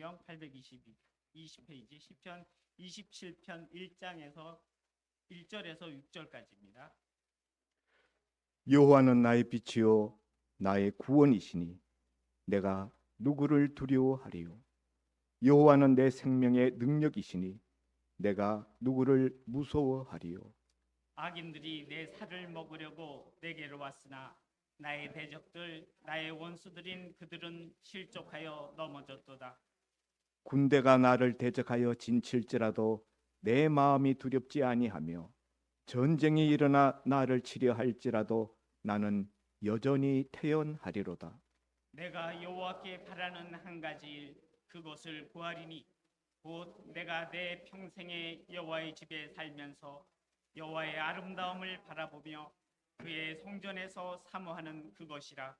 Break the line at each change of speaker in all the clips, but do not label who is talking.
성경 820페이지 시편 27편 1장에서 1절에서 6절까지입니다.
여호와는 나의 빛이요 나의 구원이시니 내가 누구를 두려워하리요. 여호와는 내 생명의 능력이시니 내가 누구를 무서워하리요.
악인들이 내 살을 먹으려고 내게로 왔으나 나의 대적들 나의 원수들인 그들은 실족하여 넘어졌도다.
군대가 나를 대적하여 진칠지라도 내 마음이 두렵지 아니하며 전쟁이 일어나 나를 치려 할지라도 나는 여전히 태연하리로다.
내가 여호와께 바라는 한 가지 일 그것을 구하리니 곧 내가 내 평생에 여호와의 집에 살면서 여호와의 아름다움을 바라보며 그의 성전에서 사모하는 그것이라.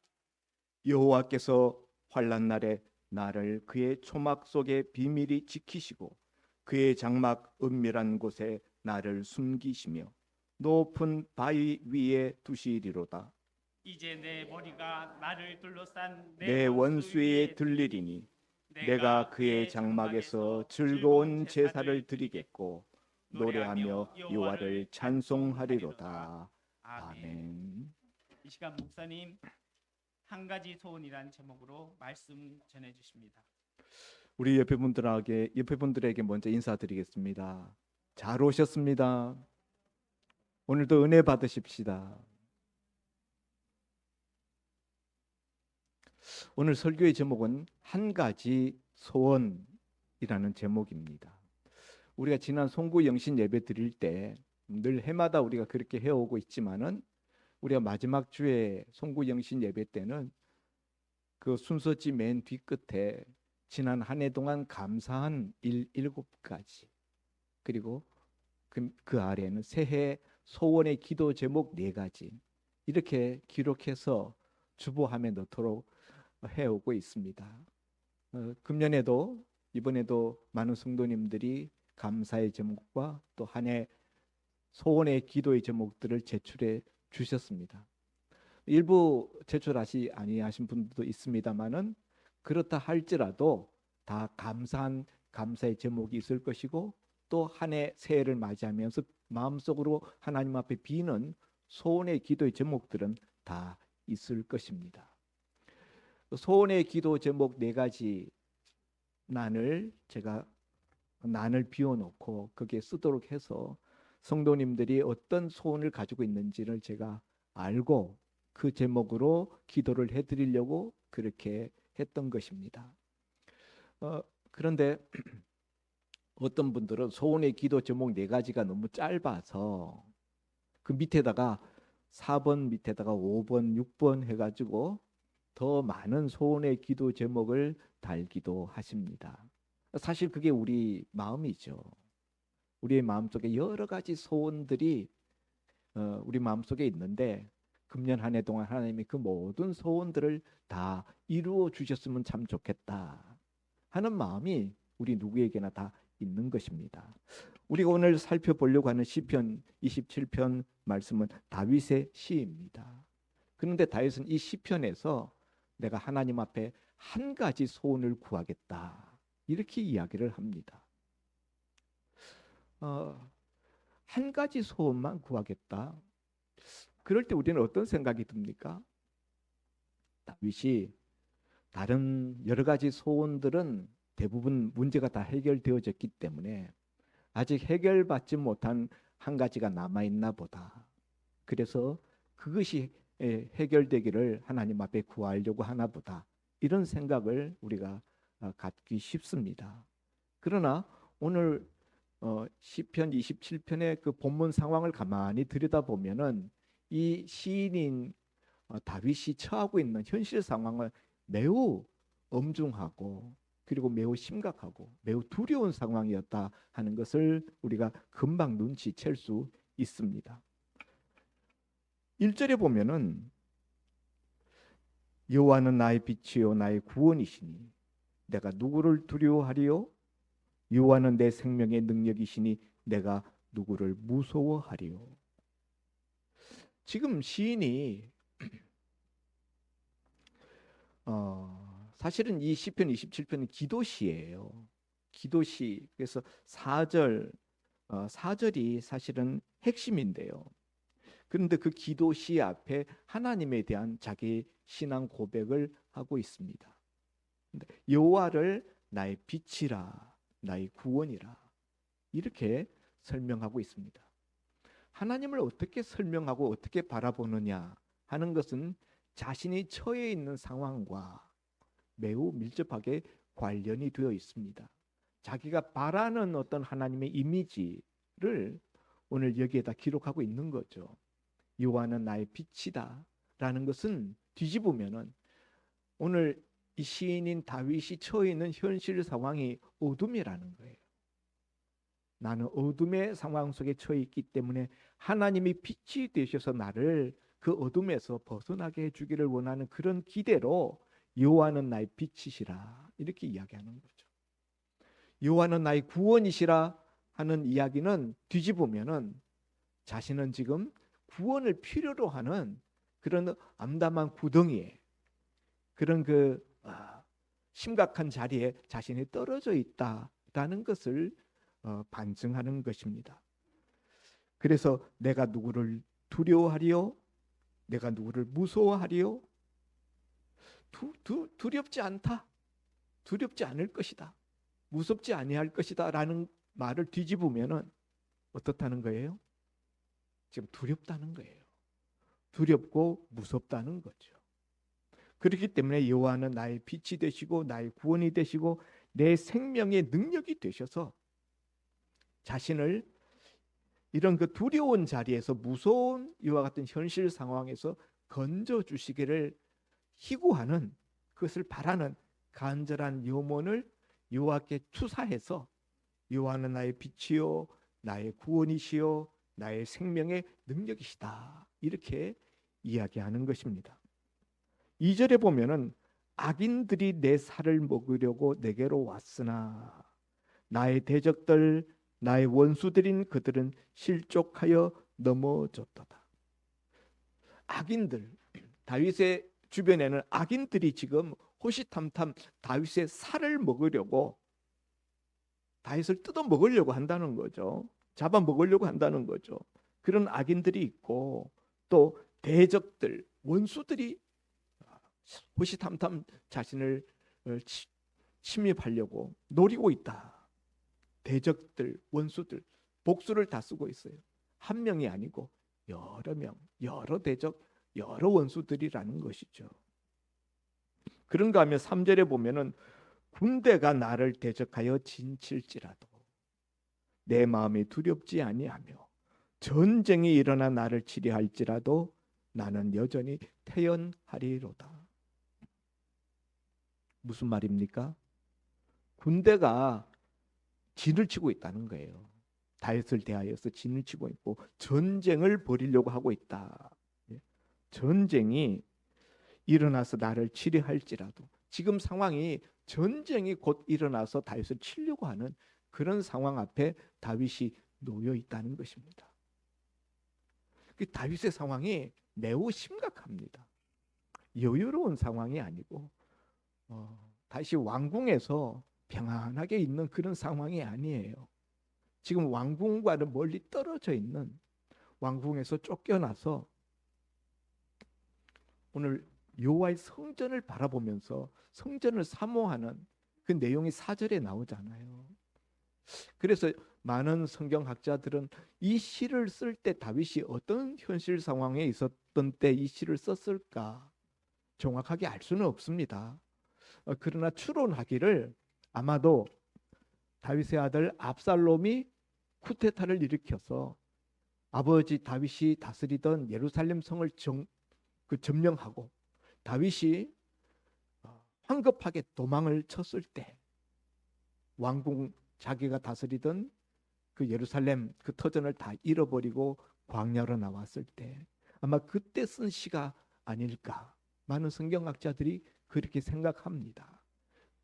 여호와께서 환난 날에 나를 그의 초막 속에 비밀히 지키시고 그의 장막 은밀한 곳에 나를 숨기시며 높은 바위 위에 두시리로다.
이제 내 머리가 나를 둘러싼
내 원수에 들리리니 내가 그의 장막에서 즐거운 제사를 드리겠고 노래하며 여호와를 찬송하리로다. 아멘.
이 시간 목사님 한 가지 소원이란 제목으로 말씀 전해 주십니다.
우리 옆에 분들에게 먼저 인사드리겠습니다. 잘 오셨습니다. 오늘도 은혜 받으십시다. 오늘 설교의 제목은 한 가지 소원이라는 제목입니다. 우리가 지난 송구 영신 예배 드릴 때 늘 해마다 우리가 그렇게 해오고 있지만은 우리가 마지막 주에 송구 영신 예배 때는 그 순서지 맨 뒤끝에 지난 한 해 동안 감사한 일 7가지 그리고 그 아래에는 새해 소원의 기도 제목 4가지 이렇게 기록해서 주보함에 넣도록 해오고 있습니다. 금년에도 이번에도 많은 성도님들이 감사의 제목과 또 한 해 소원의 기도의 제목들을 제출해 주셨습니다. 일부 제출하시 아니하신 분들도 있습니다만은 그렇다 할지라도 다 감사한 감사의 제목이 있을 것이고 또 한 해 새해를 맞이하면서 마음속으로 하나님 앞에 비는 소원의 기도의 제목들은 다 있을 것입니다. 소원의 기도 제목 4가지 제가 난을 비워놓고 거기에 쓰도록 해서 성도님들이 어떤 소원을 가지고 있는지를 제가 알고 그 제목으로 기도를 해드리려고 그렇게 했던 것입니다. 그런데 어떤 분들은 소원의 기도 제목 4가지가 너무 짧아서 그 밑에다가 4번 밑에다가 5번 6번 해가지고 더 많은 소원의 기도 제목을 달기도 하십니다. 사실 그게 우리 마음이죠. 우리의 마음속에 여러 가지 소원들이 우리 마음속에 있는데 금년 한 해 동안 하나님이 그 모든 소원들을 다 이루어 주셨으면 참 좋겠다 하는 마음이 우리 누구에게나 다 있는 것입니다. 우리가 오늘 살펴보려고 하는 시편 27편 말씀은 다윗의 시입니다. 그런데 다윗은 이 시편에서 내가 하나님 앞에 한 가지 소원을 구하겠다 이렇게 이야기를 합니다. 한 가지 소원만 구하겠다. 그럴 때 우리는 어떤 생각이 듭니까? 다윗이 다른 여러 가지 소원들은 대부분 문제가 다 해결되어졌기 때문에 아직 해결받지 못한 한 가지가 남아있나 보다. 그래서 그것이 해결되기를 하나님 앞에 구하려고 하나 보다. 이런 생각을 우리가 갖기 쉽습니다. 그러나 오늘 시편 27편의 그 본문 상황을 가만히 들여다보면은 이 시인인 다윗이 처하고 있는 현실 상황은 매우 엄중하고 그리고 매우 심각하고 매우 두려운 상황이었다 하는 것을 우리가 금방 눈치챌 수 있습니다. 1절에 보면은 여호와는 나의 빛이요 나의 구원이시니 내가 누구를 두려워하리요? 여호와는 내 생명의 능력이시니 내가 누구를 무서워하리요? 지금 시인이 사실은 이 시편 27편은 기도시예요. 기도시. 그래서 4절, 4절이 사실은 핵심인데요. 그런데 그 기도시 앞에 하나님에 대한 자기 신앙 고백을 하고 있습니다. 여호와를 나의 빛이라, 나의 구원이라, 이렇게 설명하고 있습니다. 하나님을 어떻게 설명하고 어떻게 바라보느냐 하는 것은 자신이 처해 있는 상황과 매우 밀접하게 관련이 되어 있습니다. 자기가 바라는 어떤 하나님의 이미지를 오늘 여기에다 기록하고 있는 거죠. 여호와는 나의 빛이다 라는 것은 뒤집으면은 오늘 이 시인인 다윗이 처해 있는 현실 상황이 어둠이라는 거예요. 나는 어둠의 상황 속에 처해 있기 때문에 하나님이 빛이 되셔서 나를 그 어둠에서 벗어나게 해주기를 원하는 그런 기대로 여호와는 나의 빛이시라 이렇게 이야기하는 거죠. 여호와는 나의 구원이시라 하는 이야기는 뒤집으면은 자신은 지금 구원을 필요로 하는 그런 암담한 구덩이에 그런 심각한 자리에 자신이 떨어져 있다라는 것을 반증하는 것입니다. 그래서 내가 누구를 두려워하리요? 내가 누구를 무서워하리요? 두렵지 않다. 두렵지 않을 것이다. 무섭지 아니할 것이다 라는 말을 뒤집으면은 어떻다는 거예요? 지금 두렵다는 거예요. 두렵고 무섭다는 거죠. 그렇기 때문에 여호와는 나의 빛이 되시고 나의 구원이 되시고 내 생명의 능력이 되셔서 자신을 이런 그 두려운 자리에서 무서운 이와 같은 현실 상황에서 건져 주시기를 희구하는 그것을 바라는 간절한 염원을 여호와께 투사해서 여호와는 나의 빛이요 나의 구원이시요 나의 생명의 능력이시다 이렇게 이야기하는 것입니다. 2절에 보면은 악인들이 내 살을 먹으려고 내게로 왔으나 나의 대적들 나의 원수들인 그들은 실족하여 넘어졌도다. 악인들, 다윗의 주변에는 악인들이 지금 호시탐탐 다윗의 살을 먹으려고 다윗을 뜯어 먹으려고 한다는 거죠. 잡아 먹으려고 한다는 거죠. 그런 악인들이 있고 또 대적들, 원수들이 호시탐탐 자신을 침입하려고 노리고 있다. 대적들, 원수들, 복수를 다 쓰고 있어요. 한 명이 아니고 여러 명, 여러 대적, 여러 원수들이라는 것이죠. 그런가 하면 3절에 보면은 군대가 나를 대적하여 진칠지라도 내 마음이 두렵지 아니하며 전쟁이 일어나 나를 치리할지라도 나는 여전히 태연하리로다. 무슨 말입니까? 군대가 진을 치고 있다는 거예요. 다윗을 대하여서 진을 치고 있고 전쟁을 벌이려고 하고 있다. 전쟁이 일어나서 나를 치리할지라도 지금 상황이 전쟁이 곧 일어나서 다윗을 치려고 하는 그런 상황 앞에 다윗이 놓여 있다는 것입니다. 그 다윗의 상황이 매우 심각합니다. 여유로운 상황이 아니고 다윗이 왕궁에서 평안하게 있는 그런 상황이 아니에요. 지금 왕궁과는 멀리 떨어져 있는 왕궁에서 쫓겨나서 오늘 여호와의 성전을 바라보면서 성전을 사모하는 그 내용이 4절에 나오잖아요. 그래서 많은 성경학자들은 이 시를 쓸 때 다윗이 어떤 현실 상황에 있었던 때 이 시를 썼을까 정확하게 알 수는 없습니다. 그러나 추론하기를 아마도 다윗의 아들 압살롬이 쿠데타를 일으켜서 아버지 다윗이 다스리던 예루살렘 성을 점령하고 다윗이 황급하게 도망을 쳤을 때 왕궁 자기가 다스리던 그 예루살렘 그 터전을 다 잃어버리고 광야로 나왔을 때 아마 그때 쓴 시가 아닐까 많은 성경학자들이 그렇게 생각합니다.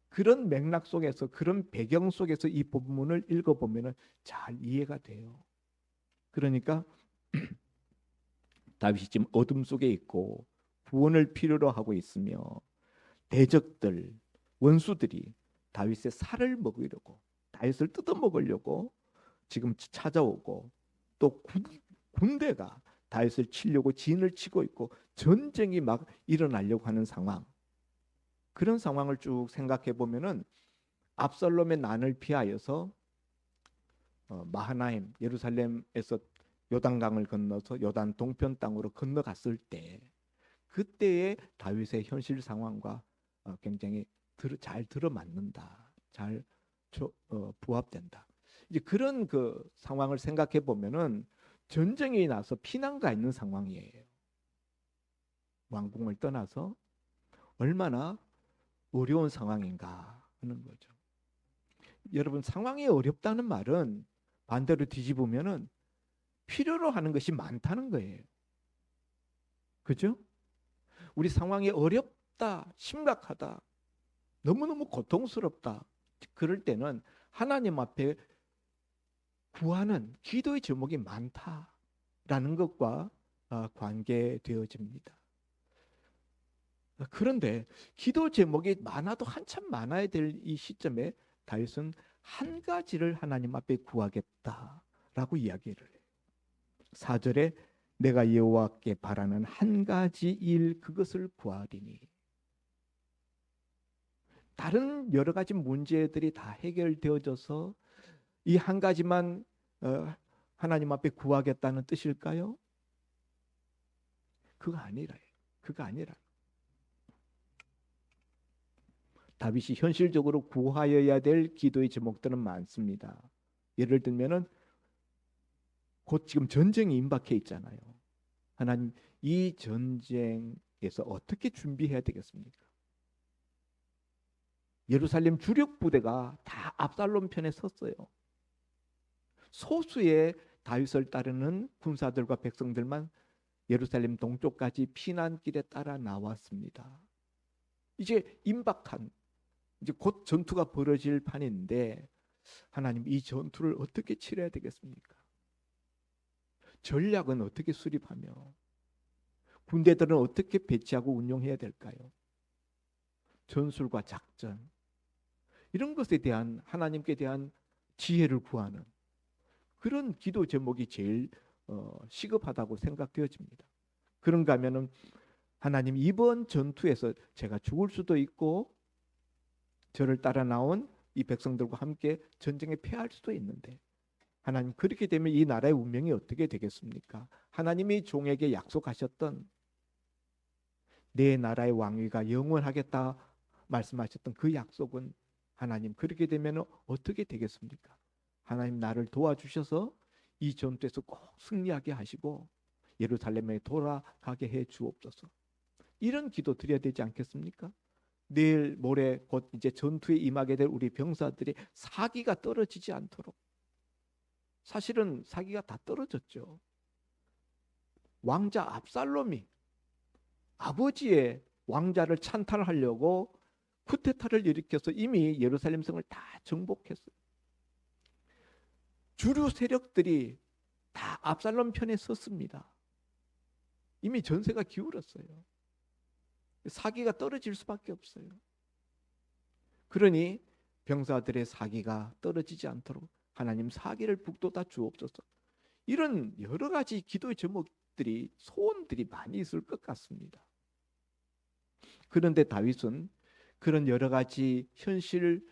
그런 맥락 속에서 그런 배경 속에서 이 본문을 읽어보면 잘 이해가 돼요. 그러니까 다윗이 지금 어둠 속에 있고 구원을 필요로 하고 있으며 대적들, 원수들이 다윗의 살을 먹으려고, 다윗을 뜯어먹으려고 지금 찾아오고, 또 군대가 다윗을 치려고 진을 치고 있고 전쟁이 막 일어나려고 하는 상황. 그런 상황을 쭉 생각해 보면은 압살롬의 난을 피하여서 마하나임, 예루살렘에서 요단강을 건너서 요단 동편 땅으로 건너갔을 때, 그때의 다윗의 현실 상황과 굉장히 잘 들어맞는다, 잘 부합된다. 이제 그런 그 상황을 생각해 보면은 전쟁이 나서 피난가 있는 상황이에요. 왕궁을 떠나서 얼마나 어려운 상황인가 하는 거죠. 여러분, 상황이 어렵다는 말은 반대로 뒤집으면은 필요로 하는 것이 많다는 거예요. 그죠? 우리 상황이 어렵다, 심각하다, 너무너무 고통스럽다, 그럴 때는 하나님 앞에 구하는 기도의 제목이 많다라는 것과 관계되어집니다. 그런데 기도 제목이 많아도 한참 많아야 될 이 시점에 다윗은 한 가지를 하나님 앞에 구하겠다라고 이야기를 해요. 4절에 내가 여호와께 바라는 한 가지 일, 그것을 구하리니. 다른 여러 가지 문제들이 다 해결되어져서 이 한 가지만 하나님 앞에 구하겠다는 뜻일까요? 그거 아니라요. 그거 아니라. 다윗이 현실적으로 구하여야 될 기도의 제목들은 많습니다. 예를 들면은 곧 지금 전쟁이 임박해 있잖아요. 하나님, 이 전쟁에서 어떻게 준비해야 되겠습니까? 예루살렘 주력 부대가 다 압살롬 편에 섰어요. 소수의 다윗을 따르는 군사들과 백성들만 예루살렘 동쪽까지 피난길에 따라 나왔습니다. 이제 임박한, 이제 곧 전투가 벌어질 판인데 하나님, 이 전투를 어떻게 치러야 되겠습니까? 전략은 어떻게 수립하며 군대들은 어떻게 배치하고 운용해야 될까요? 전술과 작전, 이런 것에 대한 하나님께 대한 지혜를 구하는 그런 기도 제목이 제일 시급하다고 생각되어집니다. 그런가 하면은 하나님, 이번 전투에서 제가 죽을 수도 있고 저를 따라 나온 이 백성들과 함께 전쟁에 패할 수도 있는데 하나님, 그렇게 되면 이 나라의 운명이 어떻게 되겠습니까? 하나님이 종에게 약속하셨던 내 나라의 왕위가 영원하겠다 말씀하셨던 그 약속은 하나님, 그렇게 되면 어떻게 되겠습니까? 하나님, 나를 도와주셔서 이 전투에서 꼭 승리하게 하시고 예루살렘에 돌아가게 해 주옵소서. 이런 기도 드려야 되지 않겠습니까? 내일 모레 곧 이제 전투에 임하게 될 우리 병사들이 사기가 떨어지지 않도록. 사실은 사기가 다 떨어졌죠. 왕자 압살롬이 아버지의 왕자를 찬탈하려고 쿠데타를 일으켜서 이미 예루살렘 성을 다 정복했어요. 주류 세력들이 다 압살롬 편에 섰습니다. 이미 전세가 기울었어요. 사기가 떨어질 수밖에 없어요. 그러니 병사들의 사기가 떨어지지 않도록 하나님, 사기를 북돋아 주옵소서. 이런 여러 가지 기도의 제목들이, 소원들이 많이 있을 것 같습니다. 그런데 다윗은 그런 여러 가지 현실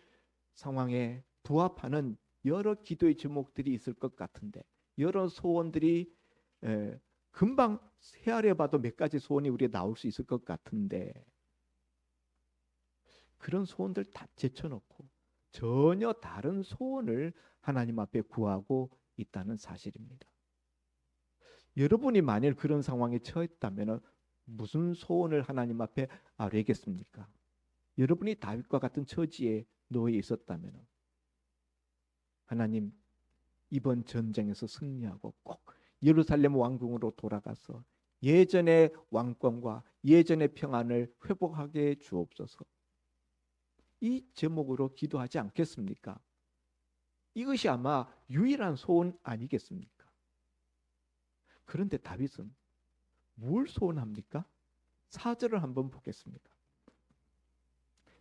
상황에 부합하는 여러 기도의 제목들이 있을 것 같은데, 여러 소원들이 금방 헤아려 봐도 몇 가지 소원이 우리가 나올 수 있을 것 같은데, 그런 소원들 다 제쳐놓고 전혀 다른 소원을 하나님 앞에 구하고 있다는 사실입니다. 여러분이 만일 그런 상황에 처했다면 무슨 소원을 하나님 앞에 아뢰겠습니까? 여러분이 다윗과 같은 처지에 놓여 있었다면, 하나님, 이번 전쟁에서 승리하고 꼭 예루살렘 왕궁으로 돌아가서 예전의 왕권과 예전의 평안을 회복하게 주옵소서. 이 제목으로 기도하지 않겠습니까? 이것이 아마 유일한 소원 아니겠습니까? 그런데 다윗은 뭘 소원합니까? 4절을 한번 보겠습니다.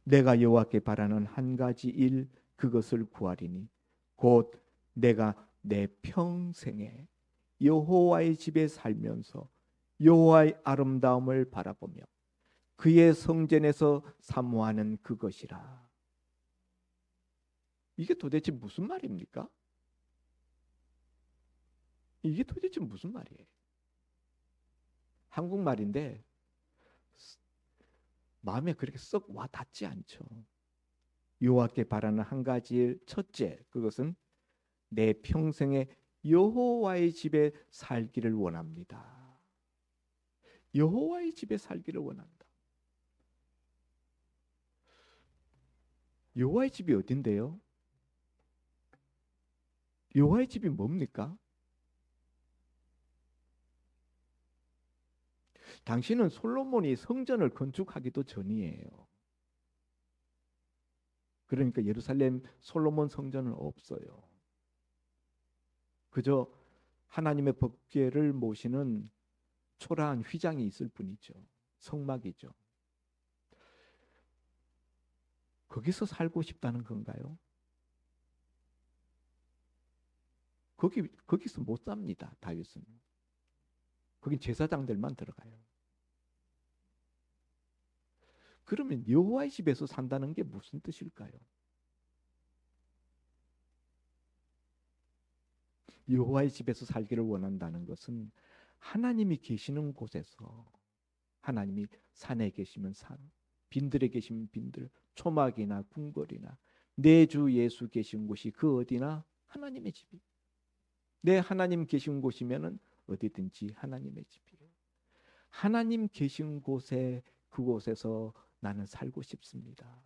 내가 여호와께 바라는 한 가지 일 그것을 구하리니 곧 내가 내 평생에 여호와의 집에 살면서 여호와의 아름다움을 바라보며 그의 성전에서 사모하는 그것이라. 이게 도대체 무슨 말입니까? 이게 도대체 무슨 말이에요? 한국말인데 마음에 그렇게 썩 와 닿지 않죠. 여호와께 바라는 한 가지 일 첫째, 그것은 내 평생에 여호와의 집에 살기를 원합니다. 여호와의 집에 살기를 원한다. 여호와의 집이 어딘데요? 여호와의 집이 뭡니까? 당시는 솔로몬이 성전을 건축하기도 전이에요. 그러니까 예루살렘 솔로몬 성전은 없어요. 그저 하나님의 법궤를 모시는 초라한 휘장이 있을 뿐이죠. 성막이죠. 거기서 살고 싶다는 건가요? 거기서 못 삽니다. 다윗은. 거긴 제사장들만 들어가요. 그러면 여호와의 집에서 산다는 게 무슨 뜻일까요? 여호와의 집에서 살기를 원한다는 것은 하나님이 계시는 곳에서, 하나님이 산에 계시면 산, 빈들에 계시면 빈들, 초막이나 궁궐이나 내 주 예수 계신 곳이 그 어디나 하나님의 집이. 내 하나님 계신 곳이면은 어디든지 하나님의 집이에요. 하나님 계신 곳에, 그곳에서 나는 살고 싶습니다.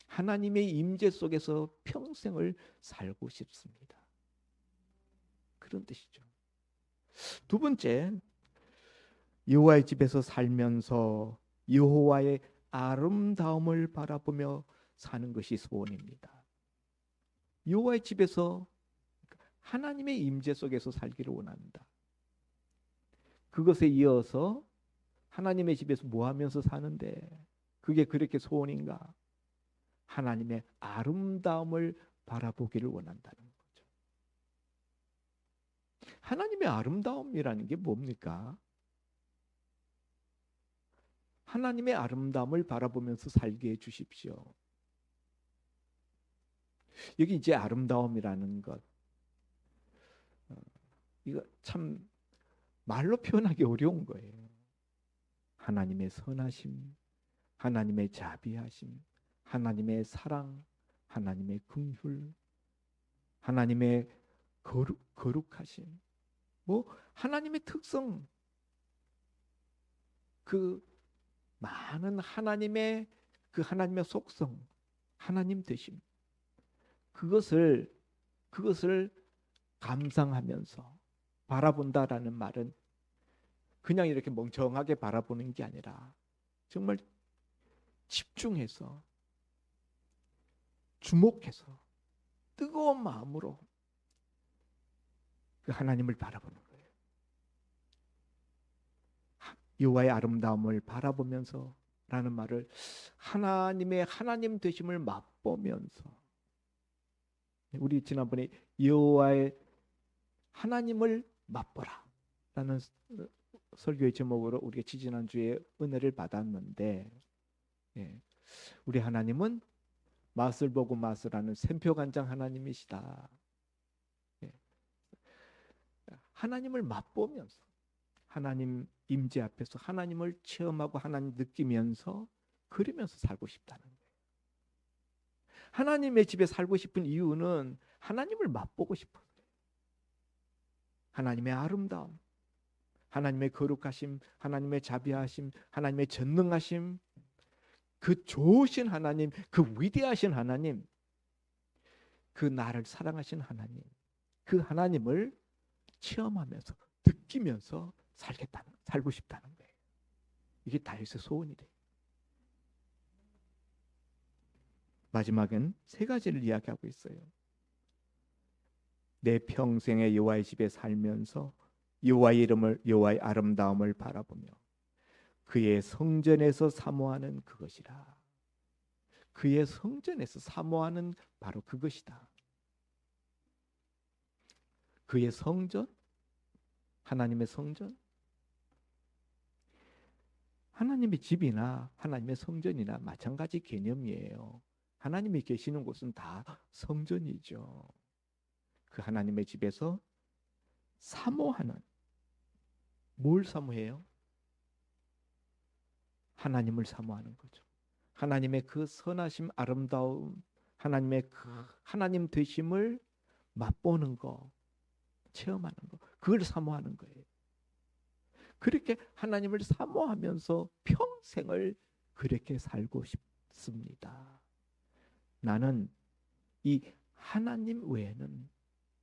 하나님의 임재 속에서 평생을 살고 싶습니다. 그런 뜻이죠. 두 번째, 여호와의 집에서 살면서 여호와의 아름다움을 바라보며 사는 것이 소원입니다. 여호와의 집에서 하나님의 임재 속에서 살기를 원한다. 그것에 이어서 하나님의 집에서 뭐 하면서 사는데 그게 그렇게 소원인가? 하나님의 아름다움을 바라보기를 원한다는 거죠. 하나님의 아름다움이라는 게 뭡니까? 하나님의 아름다움을 바라보면서 살게 해 주십시오. 여기 이제 아름다움이라는 것, 이거 참 말로 표현하기 어려운 거예요. 하나님의 선하심, 하나님의 자비하심, 하나님의 사랑, 하나님의 긍휼, 하나님의 거룩하심, 뭐 하나님의 특성, 그 많은 하나님의 그 하나님의 속성, 하나님 되심, 그것을 감상하면서 바라본다라는 말은 그냥 이렇게 멍청하게 바라보는 게 아니라 정말 집중해서, 주목해서, 뜨거운 마음으로 그 하나님을 바라보는 거예요. 여호와의 아름다움을 바라보면서 라는 말을 하나님의 하나님 되심을 맛보면서, 우리 지난번에 여호와의 하나님을 맛보라 라는 설교의 제목으로 우리가 지지난주에 은혜를 받았는데, 우리 하나님은 맛을 보고 맛을 하는 샘표간장 하나님이시다. 하나님을 맛보면서, 하나님 임재 앞에서 하나님을 체험하고 하나님 느끼면서 그리면서 살고 싶다는 거예요. 하나님의 집에 살고 싶은 이유는 하나님을 맛보고 싶어요. 하나님의 아름다움, 하나님의 거룩하심, 하나님의 자비하심, 하나님의 전능하심, 그 좋으신 하나님, 그 위대하신 하나님, 그 나를 사랑하신 하나님, 그 하나님을 체험하면서 느끼면서 살고 싶다는 거예요. 이게 다윗의 소원이 돼요. 마지막엔 세 가지를 이야기하고 있어요. 내 평생에 여호와의 집에 살면서 여호와의 이름을, 여호와의 아름다움을 바라보며 그의 성전에서 사모하는 그것이라. 그의 성전에서 사모하는 바로 그것이다. 그의 성전, 하나님의 성전, 하나님의 집이나 하나님의 성전이나 마찬가지 개념이에요. 하나님이 계시는 곳은 다 성전이죠. 그 하나님의 집에서 사모하는, 뭘 사모해요? 하나님을 사모하는 거죠. 하나님의 그 선하심, 아름다움, 하나님의 그 하나님 되심을 맛보는 거, 체험하는 거, 그걸 사모하는 거예요. 그렇게 하나님을 사모하면서 평생을 그렇게 살고 싶습니다. 나는 이 하나님 외에는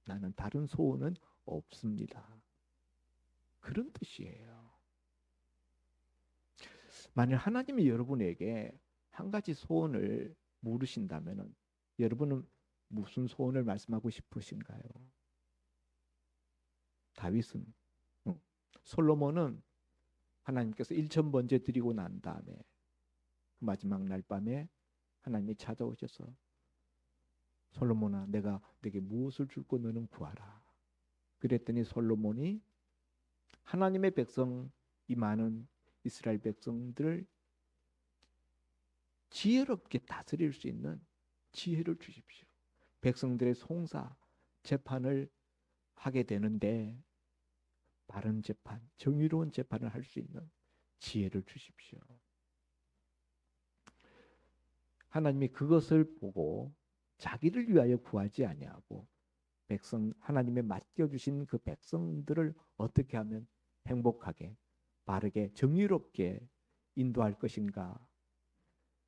나는 다른 소원은 없습니다. 그런 뜻이에요. 만일 하나님이 여러분에게 한 가지 소원을 물으신다면 여러분은 무슨 소원을 말씀하고 싶으신가요? 다윗은, 솔로몬은 하나님께서 1,000번째 드리고 난 다음에 그 마지막 날 밤에 하나님이 찾아오셔서 솔로몬아, 내가 네게 무엇을 줄고 너는 구하라. 그랬더니 솔로몬이 하나님의 백성, 이 많은 이스라엘 백성들을 지혜롭게 다스릴 수 있는 지혜를 주십시오. 백성들의 송사, 재판을 하게 되는데 바른 재판, 정의로운 재판을 할 수 있는 지혜를 주십시오. 하나님이 그것을 보고 자기를 위하여 구하지 아니하고 백성, 하나님의 맡겨주신 그 백성들을 어떻게 하면 행복하게, 바르게, 정의롭게 인도할 것인가,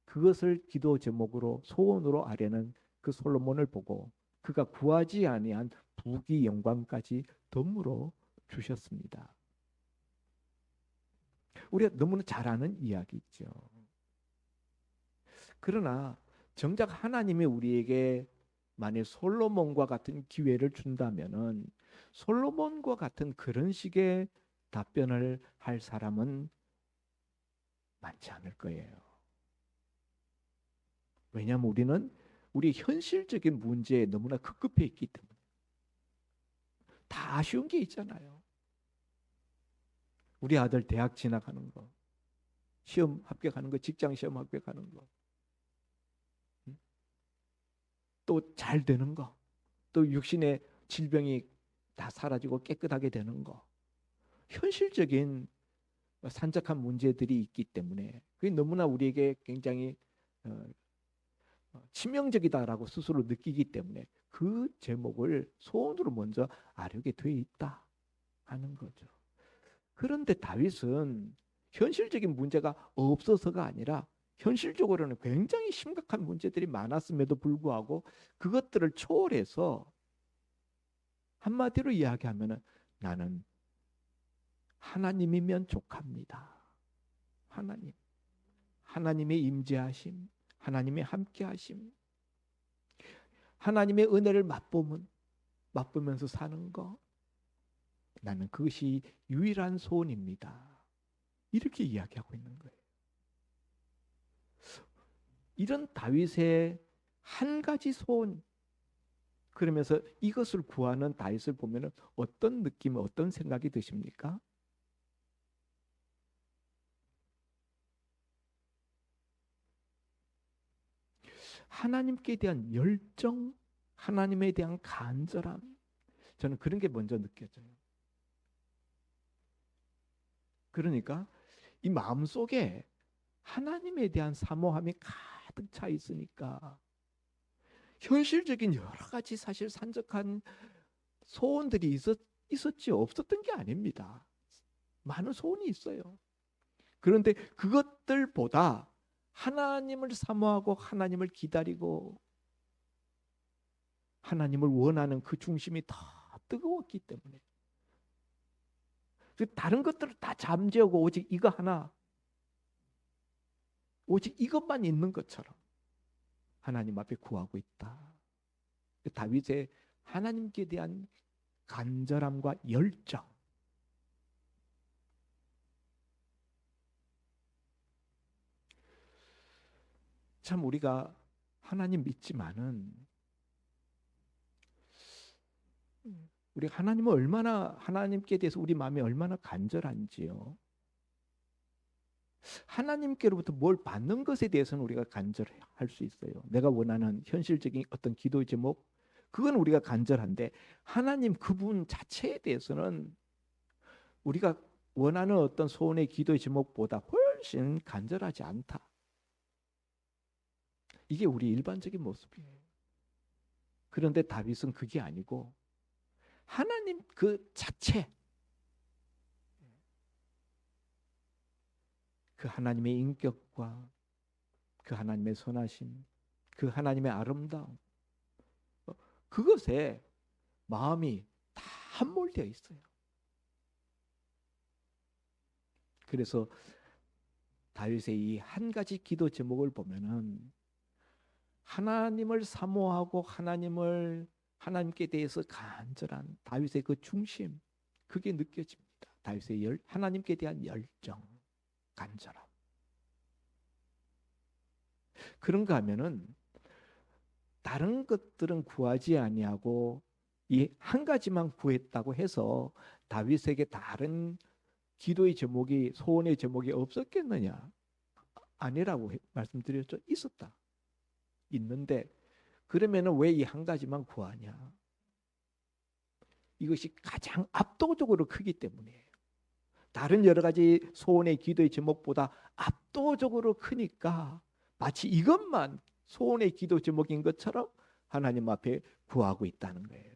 그것을 기도 제목으로 소원으로 아뢰는 그 솔로몬을 보고 그가 구하지 아니한 부귀 영광까지 덤으로 주셨습니다. 우리가 너무나 잘 아는 이야기죠. 그러나 정작 하나님이 우리에게 만일 솔로몬과 같은 기회를 준다면은 솔로몬과 같은 그런 식의 답변을 할 사람은 많지 않을 거예요. 왜냐하면 우리는 우리 현실적인 문제에 너무나 급급해 있기 때문에. 다 아쉬운 게 있잖아요. 우리 아들 대학 진학하는 거, 시험 합격하는 거, 직장 시험 합격하는 거, 또 잘 되는 거, 또 육신의 질병이 다 사라지고 깨끗하게 되는 거. 현실적인 산적한 문제들이 있기 때문에 그게 너무나 우리에게 굉장히 치명적이다라고 스스로 느끼기 때문에 그 제목을 소원으로 먼저 아뢰게 돼 있다 하는 거죠. 그런데 다윗은 현실적인 문제가 없어서가 아니라 현실적으로는 굉장히 심각한 문제들이 많았음에도 불구하고 그것들을 초월해서 한마디로 이야기하면 나는 하나님이면 족합니다. 하나님, 하나님의 임재하심, 하나님의 함께하심, 하나님의 은혜를 맛보면서 사는 거, 나는 그것이 유일한 소원입니다. 이렇게 이야기하고 있는 거예요. 이런 다윗의 한 가지 소원, 그러면서 이것을 구하는 다윗을 보면 어떤 느낌, 어떤 생각이 드십니까? 하나님께 대한 열정, 하나님에 대한 간절함, 저는 그런 게 먼저 느껴져요. 그러니까 이 마음속에 하나님에 대한 사모함이 가득 차 있으니까 현실적인 여러 가지 사실 산적한 소원들이 있었지 없었던 게 아닙니다. 많은 소원이 있어요. 그런데 그것들보다 하나님을 사모하고 하나님을 기다리고 하나님을 원하는 그 중심이 더 뜨거웠기 때문에 다른 것들을 다 잠재우고 오직 이거 하나, 오직 이것만 있는 것처럼 하나님 앞에 구하고 있다. 다윗의 하나님께 대한 간절함과 열정, 참 우리가 하나님 믿지만은 우리 하나님은 얼마나 하나님께 대해서 우리 마음이 얼마나 간절한지요. 하나님께로부터 뭘 받는 것에 대해서는 우리가 간절할 수 있어요. 내가 원하는 현실적인 어떤 기도 제목, 그건 우리가 간절한데 하나님 그분 자체에 대해서는 우리가 원하는 어떤 소원의 기도의 제목보다 훨씬 간절하지 않다. 이게 우리 일반적인 모습이에요. 그런데 다윗은 그게 아니고 하나님 그 자체, 그 하나님의 인격과 그 하나님의 선하심, 그 하나님의 아름다움, 그것에 마음이 다 함몰되어 있어요. 그래서 다윗의 이 한 가지 기도 제목을 보면은 하나님을 사모하고 하나님께 대해서 간절한 다윗의 그 중심, 그게 느껴집니다. 다윗의 하나님께 대한 열정, 간절함. 그런가 하면은 다른 것들은 구하지 아니하고 이 한 가지만 구했다고 해서 다윗에게 다른 기도의 제목이, 소원의 제목이 없었겠느냐? 아니라고 말씀드렸죠. 있었다. 있는데 그러면은 왜 이 한 가지만 구하냐? 이것이 가장 압도적으로 크기 때문이에요. 다른 여러 가지 소원의 기도의 제목보다 압도적으로 크니까 마치 이것만 소원의 기도 제목인 것처럼 하나님 앞에 구하고 있다는 거예요.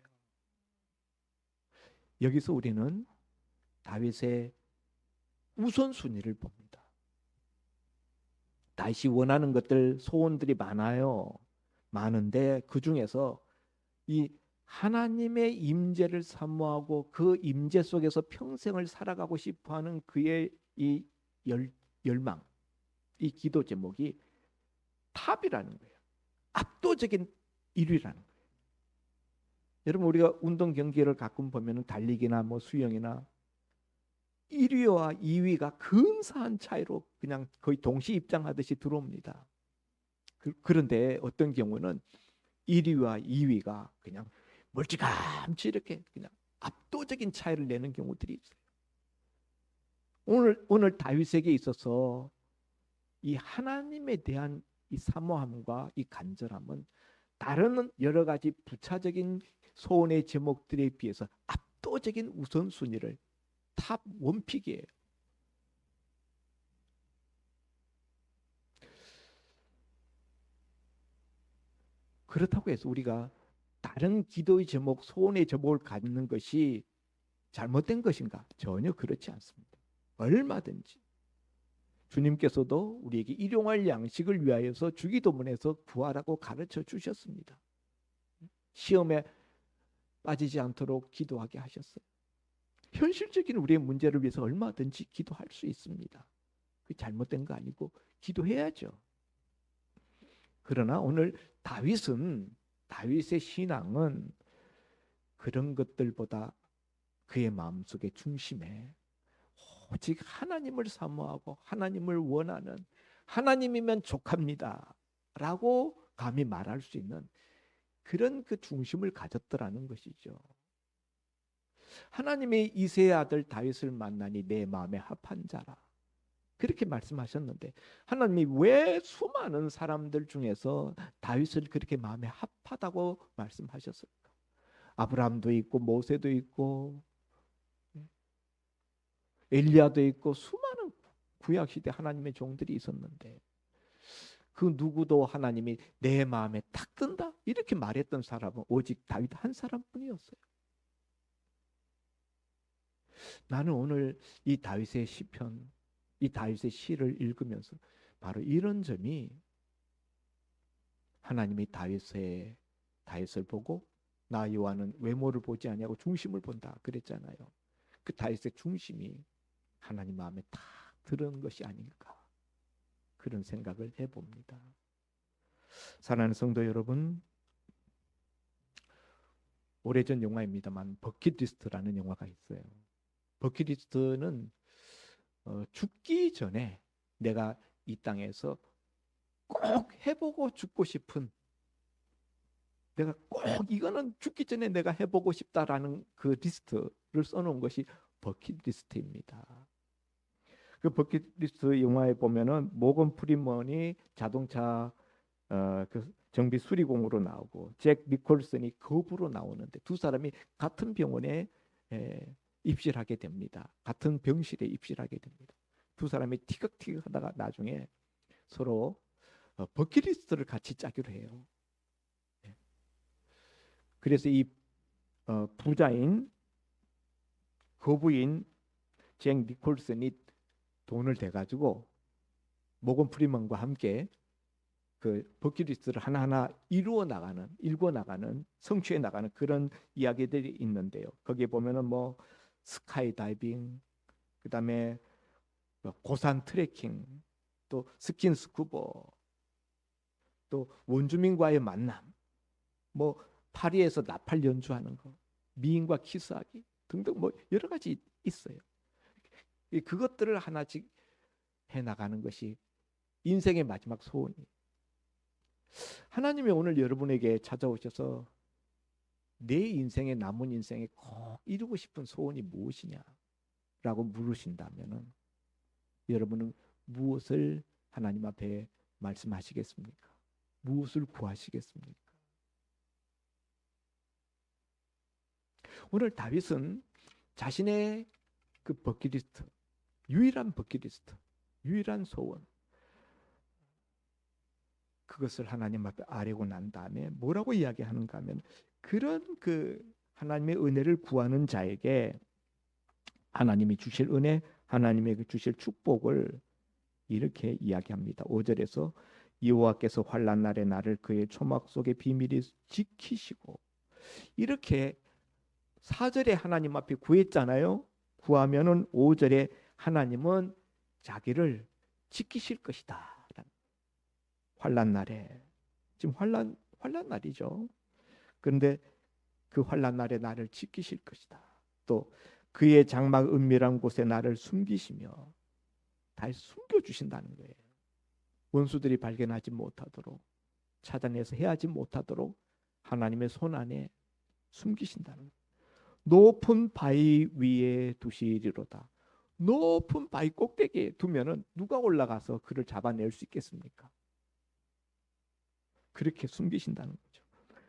여기서 우리는 다윗의 우선순위를 봅니다. 다윗이 원하는 것들, 소원들이 많아요. 많은데 그 중에서 이 하나님의 임재를 사모하고 그 임재 속에서 평생을 살아가고 싶어하는 그의 이 열망, 이 기도 제목이 탑이라는 거예요. 압도적인 1위라는 거예요. 여러분 우리가 운동 경기를 가끔 보면은 달리기나 뭐 수영이나 1위와 2위가 근사한 차이로 그냥 거의 동시 입장하듯이 들어옵니다. 그런데 어떤 경우는 1위와 2위가 그냥 멀찌감치 이렇게 그냥 압도적인 차이를 내는 경우들이 있어요. 오늘 다윗에게 있어서 이 하나님에 대한 이 사모함과 이 간절함은 다른 여러 가지 부차적인 소원의 제목들에 비해서 압도적인 우선순위를 탑 원픽이에요. 그렇다고 해서 우리가 다른 기도의 제목, 소원의 제목을 갖는 것이 잘못된 것인가? 전혀 그렇지 않습니다. 얼마든지 주님께서도 우리에게 일용할 양식을 위하여서 주기도문에서 구하라고 가르쳐 주셨습니다. 시험에 빠지지 않도록 기도하게 하셨어요. 현실적인 우리의 문제를 위해서 얼마든지 기도할 수 있습니다. 그게 잘못된 거 아니고 기도해야죠. 그러나 오늘 다윗의 신앙은 그런 것들보다 그의 마음속의 중심에 오직 하나님을 사모하고 하나님을 원하는, 하나님이면 족합니다 라고 감히 말할 수 있는 그런 그 중심을 가졌더라는 것이죠. 하나님의 이세의 아들 다윗을 만나니 내 마음에 합한 자라, 그렇게 말씀하셨는데 하나님이 왜 수많은 사람들 중에서 다윗을 그렇게 마음에 합하다고 말씀하셨을까? 아브라함도 있고 모세도 있고 엘리야도 있고 수많은 구약시대 하나님의 종들이 있었는데 그 누구도 하나님이 내 마음에 딱 든다 이렇게 말했던 사람은 오직 다윗 한 사람뿐이었어요. 나는 오늘 이 다윗의 시편, 이 다윗의 시를 읽으면서 바로 이런 점이, 하나님이 다윗을 보고 나 여호와는 외모를 보지 아니하고 중심을 본다 그랬잖아요. 그 다윗의 중심이 하나님 마음에 딱 들은 것이 아닐까, 그런 생각을 해봅니다. 사랑하는 성도 여러분, 오래전 영화입니다만 버킷리스트라는 영화가 있어요. 버킷리스트는 죽기 전에 내가 이 땅에서 꼭 해보고 죽고 싶은, 내가 꼭 이거는 죽기 전에 내가 해보고 싶다라는 그 리스트를 써놓은 것이 버킷리스트입니다. 그 버킷리스트 영화에 보면은 모건 프리먼이 자동차 그 정비 수리공으로 나오고 잭 니콜슨이 거부로 나오는데 두 사람이 같은 병원에 입실을 하게 됩니다. 같은 병실에 입실을 하게 됩니다. 두 사람이 티격태격 하다가 나중에 서로 버킷리스트를 같이 짜기로 해요. 그래서 이 부자인 거부인 잭 니콜슨이 돈을 대가지고 모건 프리먼과 함께 그 버킷리스트를 하나하나 읽어 나가는, 성취해 나가는 그런 이야기들이 있는데요. 거기에 보면은 뭐 스카이 다이빙, 그다음에 고산 트레킹, 또 스킨 스쿠버, 또 원주민과의 만남, 뭐 파리에서 나팔 연주하는 거, 미인과 키스하기 등등 뭐 여러 가지 있어요. 그것들을 하나씩 해 나가는 것이 인생의 마지막 소원이에요. 하나님이 오늘 여러분에게 찾아오셔서 내 인생의 남은 인생에 꼭 이루고 싶은 소원이 무엇이냐라고 물으신다면은 여러분은 무엇을 하나님 앞에 말씀하시겠습니까? 무엇을 구하시겠습니까? 오늘 다윗은 자신의 그 버킷리스트, 유일한 버킷리스트, 유일한 소원, 그것을 하나님 앞에 아뢰고 난 다음에 뭐라고 이야기하는가 하면, 그런 그 하나님의 은혜를 구하는 자에게 하나님이 주실 은혜, 하나님의 주실 축복을 이렇게 이야기합니다. 5절에서 여호와께서 환난 날에 나를 그의 초막 속의 비밀이 지키시고, 이렇게 4절에 하나님 앞에 구했잖아요. 구하면은 5절에 하나님은 자기를 지키실 것이다. 환난 날에, 지금 환난 날이죠. 그런데 그 환난 날에 나를 지키실 것이다. 또 그의 장막 은밀한 곳에 나를 숨기시며, 다 숨겨 주신다는 거예요. 원수들이 발견하지 못하도록, 찾아내서 해하지 못하도록 하나님의 손 안에 숨기신다는 거예요. 높은 바위 위에 두시리로다. 높은 바위 꼭대기에 두면은 누가 올라가서 그를 잡아낼 수 있겠습니까? 그렇게 숨기신다는 거죠.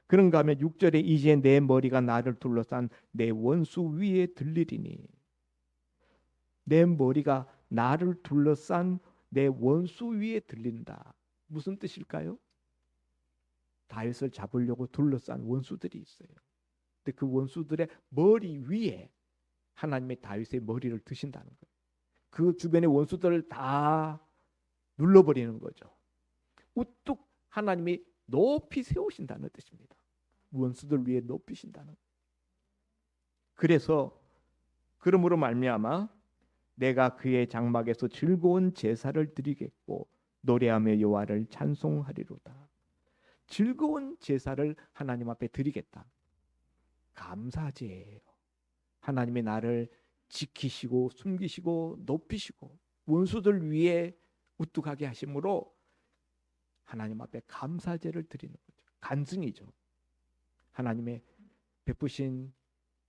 그런가 하면 6절에 이제 내 머리가 나를 둘러싼 내 원수 위에 들리리니, 내 머리가 나를 둘러싼 내 원수 위에 들린다. 무슨 뜻일까요? 다윗을 잡으려고 둘러싼 원수들이 있어요. 근데 그 원수들의 머리 위에 하나님의 다윗의 머리를 드신다는 거예요. 그 주변의 원수들을 다 눌러버리는 거죠. 우뚝 하나님이 높이 세우신다는 뜻입니다. 원수들 위에 높이신다는. 그래서 그러므로 말미암아 내가 그의 장막에서 즐거운 제사를 드리겠고 노래하며 여호와를 찬송하리로다. 즐거운 제사를 하나님 앞에 드리겠다. 감사제예요. 하나님이 나를 지키시고 숨기시고 높이시고 원수들 위에 우뚝하게 하심으로 하나님 앞에 감사제를 드리는 거죠. 간증이죠. 하나님의 베푸신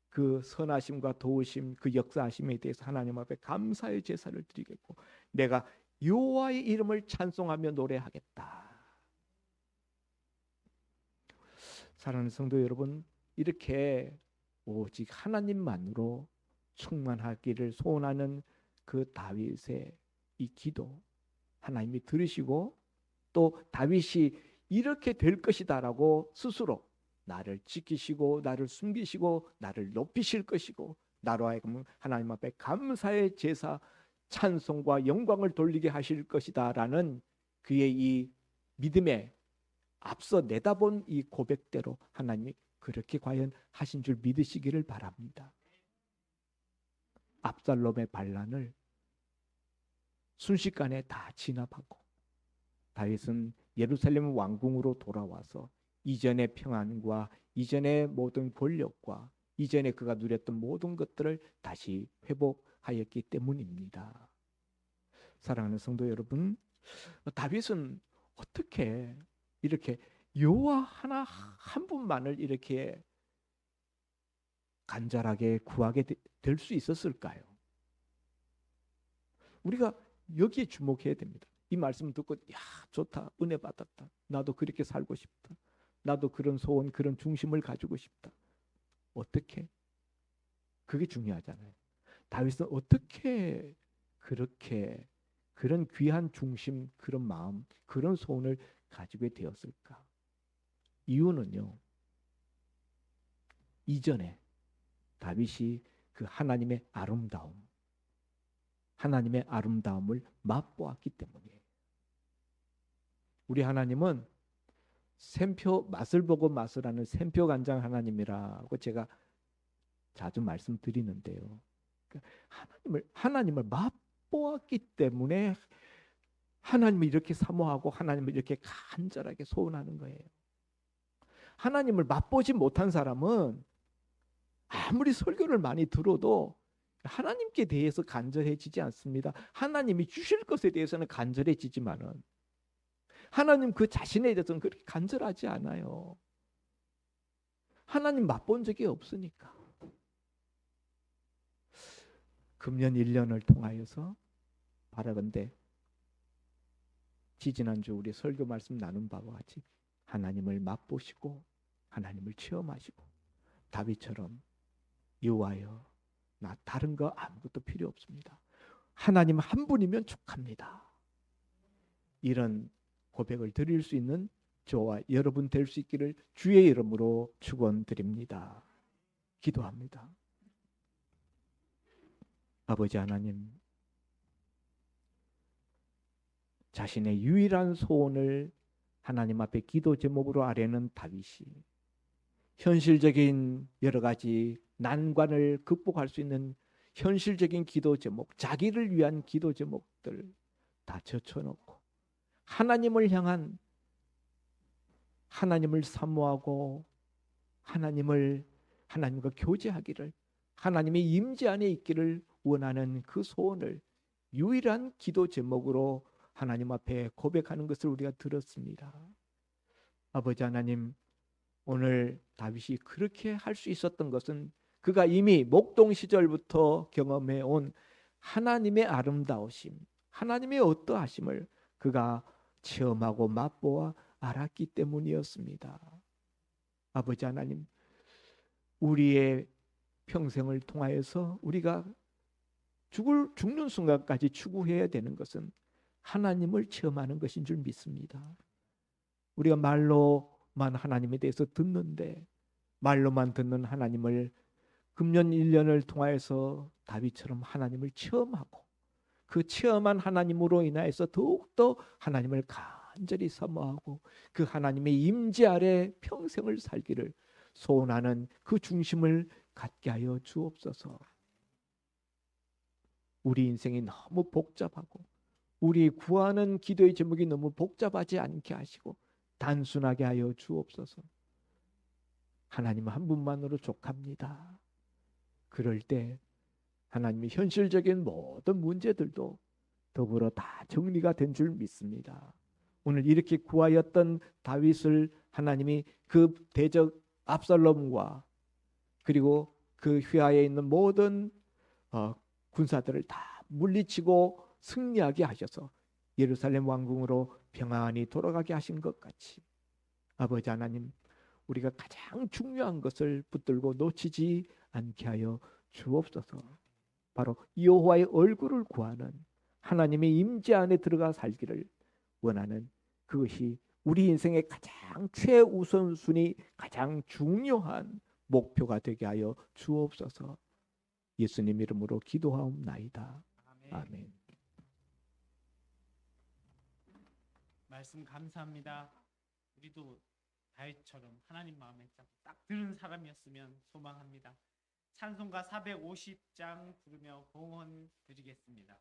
그 선하심과 도우심, 그 역사하심에 대해서 하나님 앞에 감사의 제사를 드리겠고 내가 여호와의 이름을 찬송하며 노래하겠다. 사랑하는 성도 여러분, 이렇게 오직 하나님만으로 충만하기를 소원하는 그 다윗의 이 기도 하나님이 들으시고, 또 다윗이 이렇게 될 것이다라고 스스로 나를 지키시고 나를 숨기시고 나를 높이실 것이고 나로 하여금 하나님 앞에 감사의 제사, 찬송과 영광을 돌리게 하실 것이다라는 그의 이 믿음에 앞서 내다본 이 고백대로 하나님이 그렇게 과연 하신 줄 믿으시기를 바랍니다. 압살롬의 반란을 순식간에 다 진압하고 다윗은 예루살렘 왕궁으로 돌아와서 이전의 평안과 이전의 모든 권력과 이전에 그가 누렸던 모든 것들을 다시 회복하였기 때문입니다. 사랑하는 성도 여러분, 다윗은 어떻게 이렇게 여호와 하나 한 분만을 이렇게 간절하게 구하게 될 수 있었을까요? 우리가 여기에 주목해야 됩니다. 이 말씀 듣고 야 좋다, 은혜 받았다, 나도 그렇게 살고 싶다, 나도 그런 소원, 그런 중심을 가지고 싶다. 어떻게? 그게 중요하잖아요. 다윗은 어떻게 그렇게 그런 귀한 중심, 그런 마음, 그런 소원을 가지게 되었을까? 이유는요, 이전에 다윗이 그 하나님의 아름다움을 맛보았기 때문이에요. 우리 하나님은 샘표, 맛을 보고 맛을 하는 샘표 간장 하나님이라고 제가 자주 말씀드리는데요. 하나님을 맛보았기 때문에 하나님을 이렇게 사모하고 하나님을 이렇게 간절하게 소원하는 거예요. 하나님을 맛보지 못한 사람은 아무리 설교를 많이 들어도 하나님께 대해서 간절해지지 않습니다. 하나님이 주실 것에 대해서는 간절해지지만은 하나님 그 자신에 대해서는 그렇게 간절하지 않아요. 하나님 맛본 적이 없으니까. 금년 1년을 통하여서 바라건대 지지난주 우리 설교 말씀 나눈 바와 같이 하나님을 맛보시고 하나님을 체험하시고 다윗처럼 여호와여 나 다른 거 아무것도 필요 없습니다. 하나님 한 분이면 족합니다. 이런 고백을 드릴 수 있는 저와 여러분 될 수 있기를 주의 이름으로 축원드립니다. 기도합니다. 아버지 하나님, 자신의 유일한 소원을 하나님 앞에 기도 제목으로 아뢰는 다윗이 현실적인 여러 가지 난관을 극복할 수 있는 현실적인 기도 제목, 자기를 위한 기도 제목들 다 젖혀놓고 하나님을 사모하고 하나님과 교제하기를, 하나님의 임재 안에 있기를 원하는 그 소원을 유일한 기도 제목으로 하나님 앞에 고백하는 것을 우리가 들었습니다. 아버지 하나님, 오늘 다윗이 그렇게 할 수 있었던 것은 그가 이미 목동 시절부터 경험해 온 하나님의 아름다우심, 하나님의 어떠하심을 그가 체험하고 맛보아 알았기 때문이었습니다. 아버지 하나님, 우리의 평생을 통하여서 우리가 죽는 순간까지 추구해야 되는 것은 하나님을 체험하는 것인 줄 믿습니다. 우리가 말로만 하나님에 대해서 듣는데 말로만 듣는 하나님을 금년 1년을 통하여서 다윗처럼 하나님을 체험하고 그 체험한 하나님으로 인하여서 더욱더 하나님을 간절히 사모하고 그 하나님의 임재 아래 평생을 살기를 소원하는 그 중심을 갖게 하여 주옵소서. 우리 인생이 너무 복잡하고 우리 구하는 기도의 제목이 너무 복잡하지 않게 하시고 단순하게 하여 주옵소서. 하나님 한 분만으로 족합니다. 그럴 때 하나님의 현실적인 모든 문제들도 더불어 다 정리가 된 줄 믿습니다. 오늘 이렇게 구하였던 다윗을 하나님이 그 대적 압살롬과 그리고 그 휘하에 있는 모든 군사들을 다 물리치고 승리하게 하셔서 예루살렘 왕궁으로 평안히 돌아가게 하신 것 같이 아버지 하나님, 우리가 가장 중요한 것을 붙들고 놓치지 않게 하여 주옵소서. 바로 여호와의 얼굴을 구하는 하나님의 임재 안에 들어가 살기를 원하는 그것이 우리 인생의 가장 최우선순위, 가장 중요한 목표가 되게 하여 주옵소서. 예수님 이름으로 기도하옵나이다. 아멘.
말씀 감사합니다. 우리도 다윗처럼 하나님 마음에 딱 드는 사람이었으면 소망합니다. 찬송가 450장 부르며 공헌 드리겠습니다.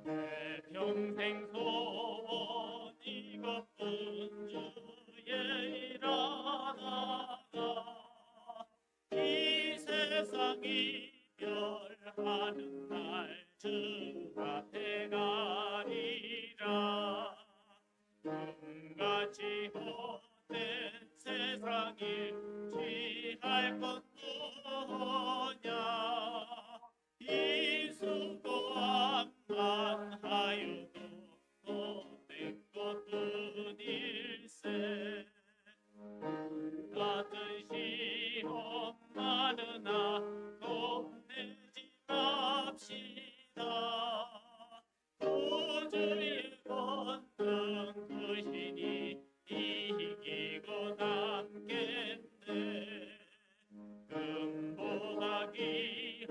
내 평생 소원 이것뿐 주의 일 하나가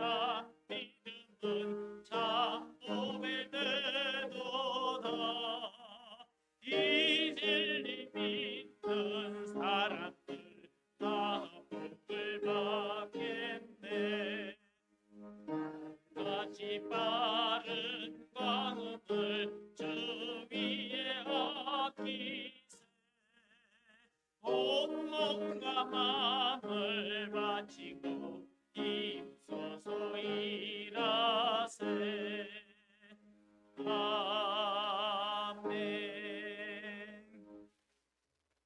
사랑 믿음은 참고배 되도다. 이 진리 믿는 사람들 다 복을 받겠네. 같이 빠른 광음을 주 위에 아끼세. 온 몸과 마음을 바치고 힘써서 일하세. 아멘.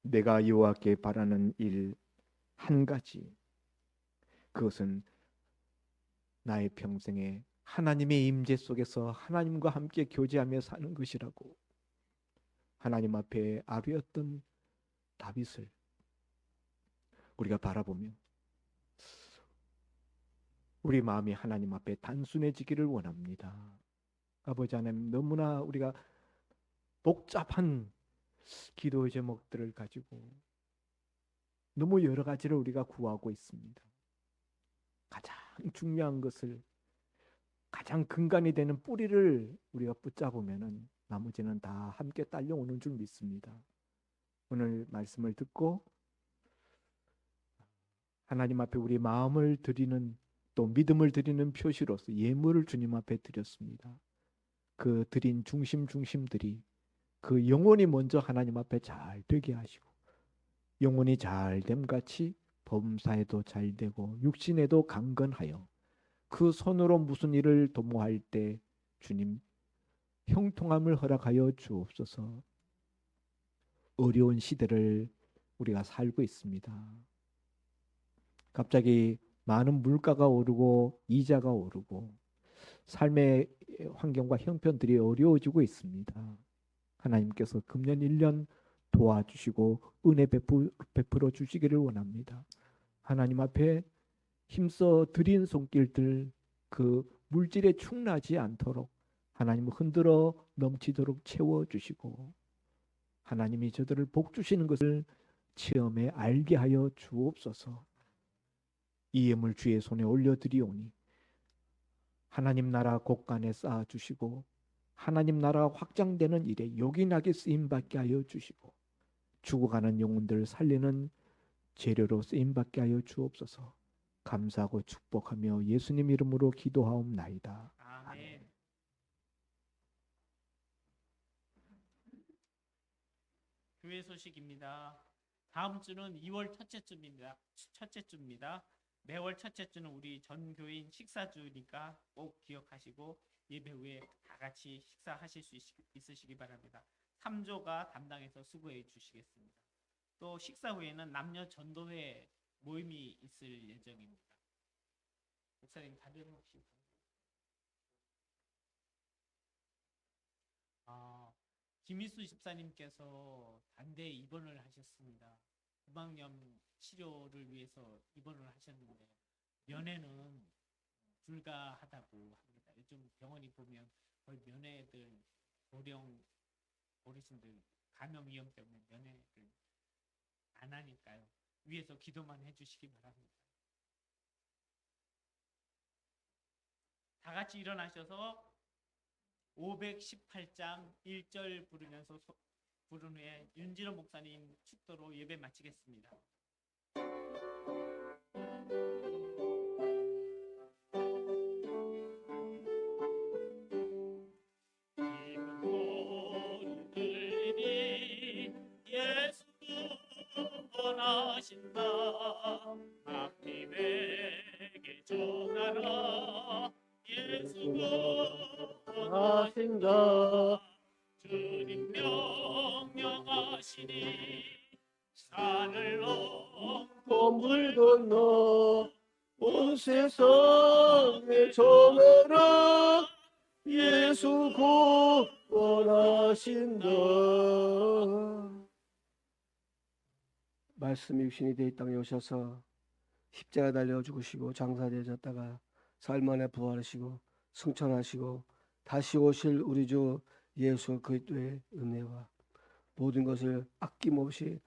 내가 여호와께 바라는 일 한 가지, 그것은 나의 평생에 하나님의 임재 속에서 하나님과 함께 교제하며 사는 것이라고 하나님 앞에 아뢰었던 다윗을 우리가 바라보며 우리 마음이 하나님 앞에 단순해지기를 원합니다. 아버지 하나님, 너무나 우리가 복잡한 기도 제목들을 가지고 너무 여러 가지를 우리가 구하고 있습니다. 가장 중요한 것을, 가장 근간이 되는 뿌리를 우리가 붙잡으면은 나머지는 다 함께 딸려오는 줄 믿습니다. 오늘 말씀을 듣고 하나님 앞에 우리 마음을 드리는, 또 믿음을 드리는 표시로서 예물을 주님 앞에 드렸습니다. 그 드린 중심들이 그 영혼이 먼저 하나님 앞에 잘 되게 하시고, 영혼이 잘 됨같이 범사에도 잘 되고 육신에도 강건하여 그 손으로 무슨 일을 도모할 때 주님 형통함을 허락하여 주옵소서. 어려운 시대를 우리가 살고 있습니다. 갑자기 많은 물가가 오르고 이자가 오르고 삶의 환경과 형편들이 어려워지고 있습니다. 하나님께서 금년 1년 도와주시고 은혜 베풀어 주시기를 원합니다. 하나님 앞에 힘써 드린 손길들, 그 물질에 충나지 않도록 하나님 흔들어 넘치도록 채워주시고, 하나님이 저들을 복 주시는 것을 체험해 알게 하여 주옵소서. 이 예물 주의 손에 올려드리오니 하나님 나라 곳간에 쌓아주시고 하나님 나라 확장되는 일에 요긴하게 쓰임받게 하여 주시고, 죽어가는 영혼들을 살리는 재료로 쓰임받게 하여 주옵소서. 감사하고 축복하며 예수님 이름으로 기도하옵나이다.
아멘. 교회 소식입니다. 다음 주는 2월 첫째 주입니다. 매월 첫째 주는 우리 전 교인 식사주니까 꼭 기억하시고 예배 후에 다 같이 식사하실 수 있으시기 바랍니다. 3조가 담당해서 수고해 주시겠습니다. 또 식사 후에는 남녀 전도회 모임이 있을 예정입니다. 목사님 다른 혹시 김희수 집사님께서 단대 입원을 하셨습니다. 구강염 치료를 위해서 입원을 하셨는데 면회는 불가하다고 합니다. 요즘 병원이 보면 거의 면회들 어르신들 감염 위험 때문에 면회를 안 하니까요. 위에서 기도만 해주시기 바랍니다. 다 같이 일어나셔서 518장 1절 부르면서 부른 후에 윤진호 목사님 축도로 예배 마치겠습니다. 예수 원하신다. 막님에게 전하라. 예수 원하신다. 주님 명령하시니 산을 넘고
물 건너 온 세상에 전하라. 예수 곧 원하신다. 말씀이 육신이 되어 이 땅에 오셔서 십자가 달려 죽으시고 장사되셨다가 사흘 만에 부활하시고 승천하시고 다시 오실 우리 주 예수 그리스도의 은혜와 모든 것을 아낌없이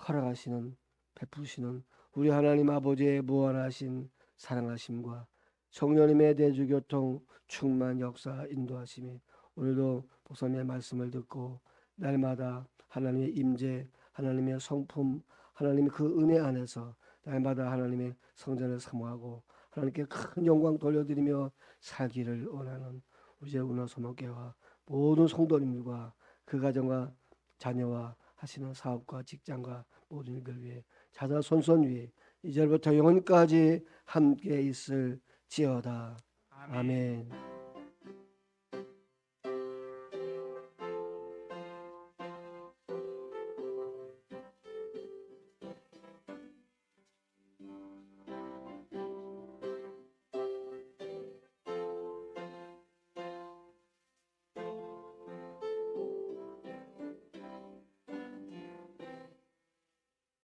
허락하시는, 베푸시는 우리 하나님 아버지의 무한하신 사랑하심과 성령님의 대주교통 충만 역사 인도하심이 오늘도 목사님의 말씀을 듣고 날마다 하나님의 임재, 하나님의 성품, 하나님의 그 은혜 안에서 날마다 하나님의 성전을 사모하고 하나님께 큰 영광 돌려드리며 살기를 원하는 우리 제우나 소목교회와 모든 성도님들과 그 가정과 자녀와 하시는 사업과 직장과 모든 일들 위해 자자손손 위에 이제부터 영원까지 함께 있을지어다. 아멘.